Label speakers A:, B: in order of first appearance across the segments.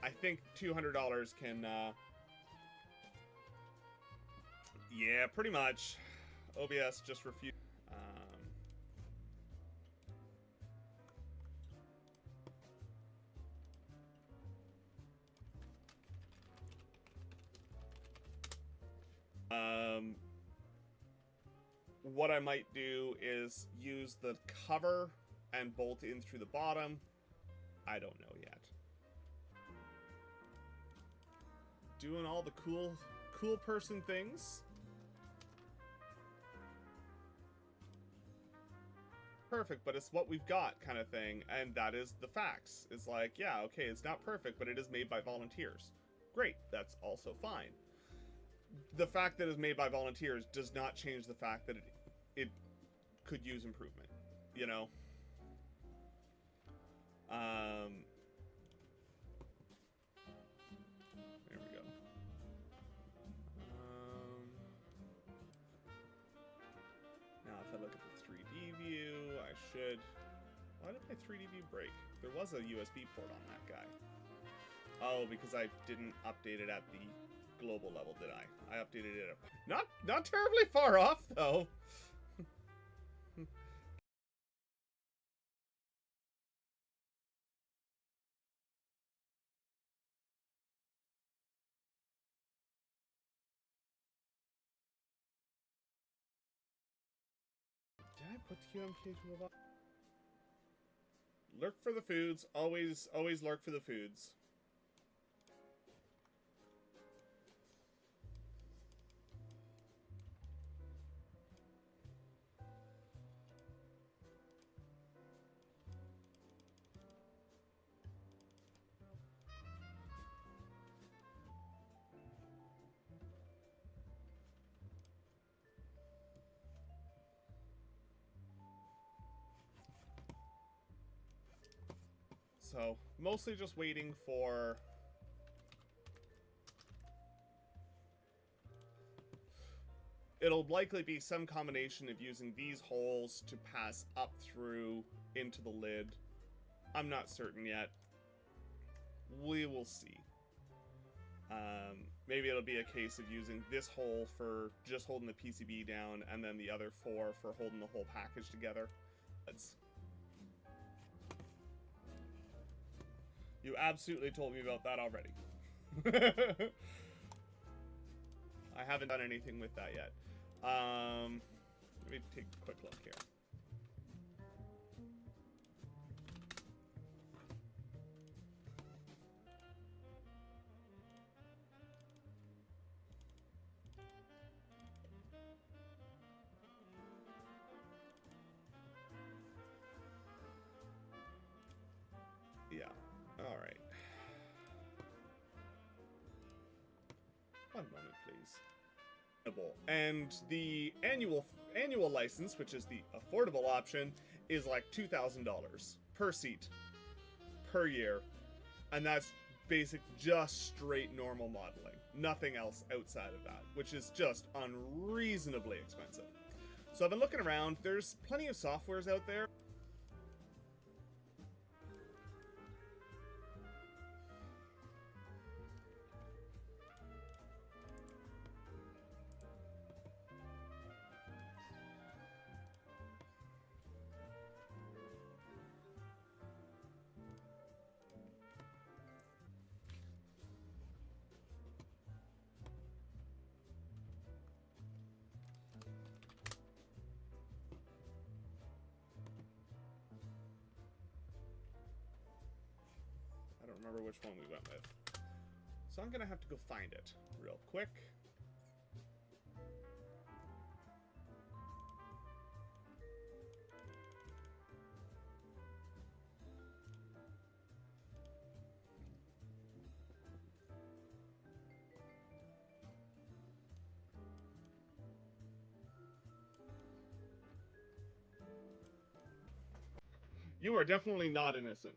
A: I think $200 can, yeah, pretty much. OBS just refused. What I might do is use the cover and bolt in through the bottom. I don't know yet. Doing all the cool person things. Perfect, but it's what we've got kind of thing, and that is the facts. It's like, yeah, okay, it's not perfect, but it is made by volunteers. Great, that's also fine. The fact that it's made by volunteers does not change the fact that it could use improvement, you know? There we go. Now if I look at the 3D view, I should... Why did my 3D view break? There was a USB port on that guy. Oh, because I didn't update it at the global level, did I? I updated it at... Not terribly far off, though. Did I put QMK to a box? Lurk for the foods. Always lurk for the foods. So, mostly just waiting for... It'll likely be some combination of using these holes to pass up through into the lid. I'm not certain yet. We will see. Maybe it'll be a case of using this hole for just holding the PCB down, and then the other 4 for holding the whole package together. You absolutely told me about that already. I haven't done anything with that yet. Let me take a quick look here. Yeah. All right. One moment, please. And the annual license, which is the affordable option, is like $2,000 per seat per year, and that's basic, just straight normal modeling. Nothing else outside of that, which is just unreasonably expensive. So I've been looking around. There's plenty of softwares out there. Remember which one we went with. So I'm gonna have to go find it real quick. You are definitely not innocent.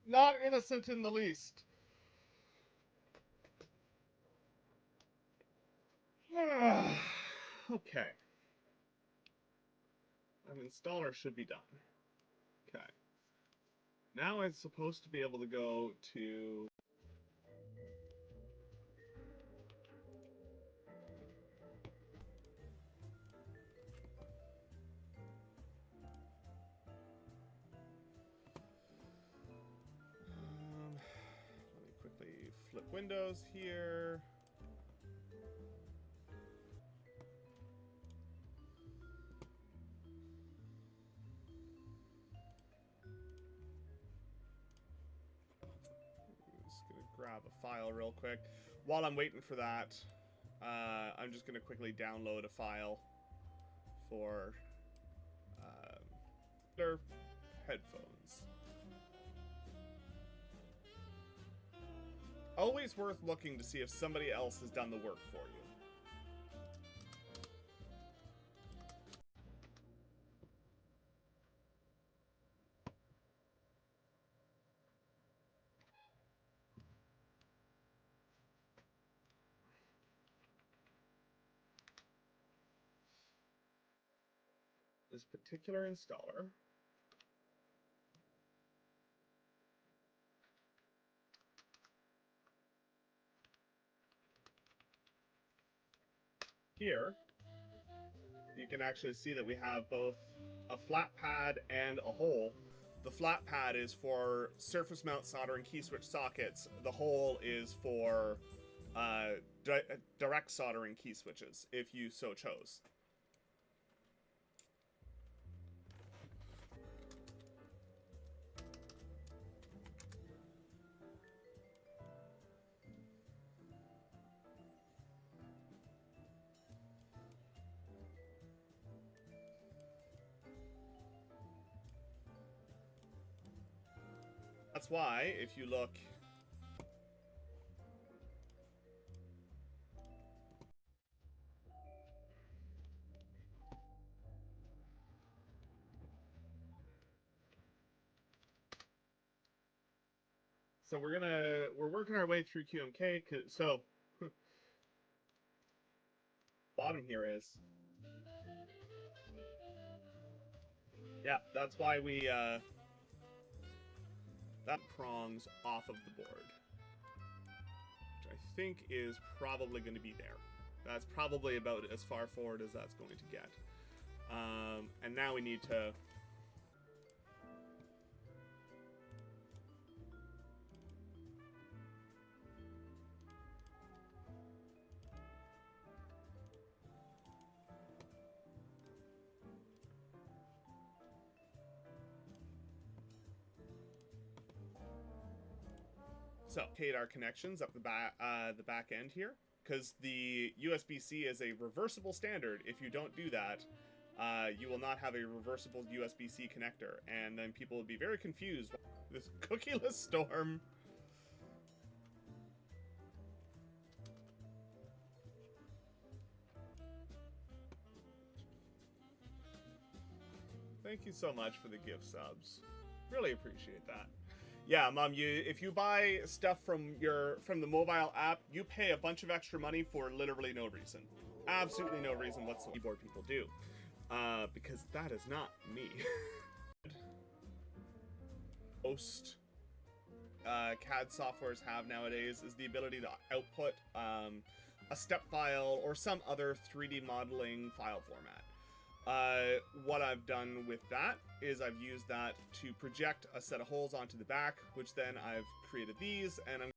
A: Not innocent in the least. Okay. An installer should be done. Okay. Now it's supposed to be able to go to flip windows here. Just gonna grab a file real quick. While I'm waiting for that, I'm just gonna quickly download a file for their headphones. Always worth looking to see if somebody else has done the work for you. This particular installer here, you can actually see that we have both a flat pad and a hole. The flat pad is for surface mount soldering key switch sockets. The hole is for direct soldering key switches, if you so chose. That's why, if you look so we're working our way through QMK, so bottom here is, yeah, that's why we that prongs off of the board, which I think is probably going to be there. That's probably about as far forward as that's going to get. And now we need to locate our connections up the back end here, because the USB-C is a reversible standard. If you don't do that, you will not have a reversible USB-C connector, and then people will be very confused. This cookieless storm. Thank you so much for the gift subs. Really appreciate that. Yeah, Mom, if you buy stuff from the mobile app, you pay a bunch of extra money for literally no reason. Absolutely no reason whatsoever. Keyboard people do. Because that is not me. Most CAD softwares have nowadays is the ability to output a step file or some other 3D modeling file format. What I've done with that is I've used that to project a set of holes onto the back, which then I've created these, and I'm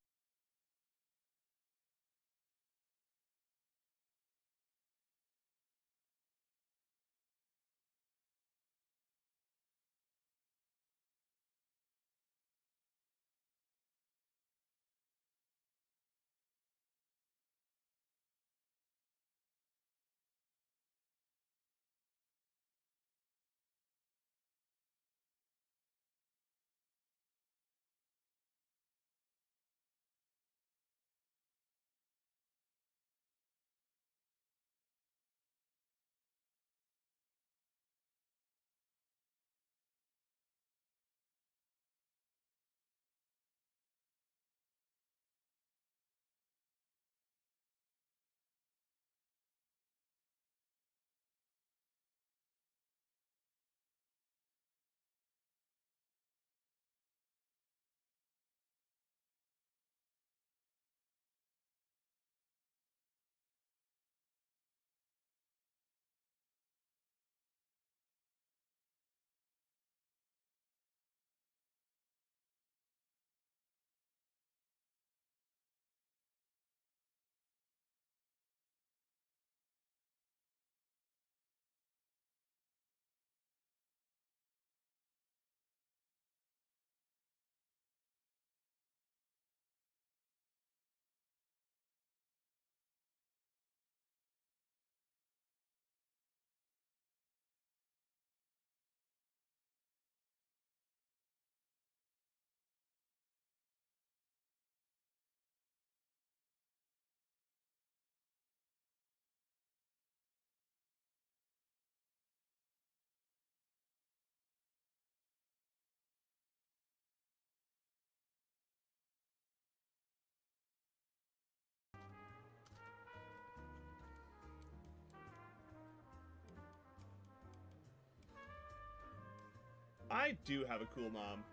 A: I do have a cool mom.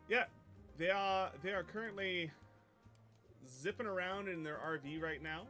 A: Yeah, they are currently zipping around in their RV right now.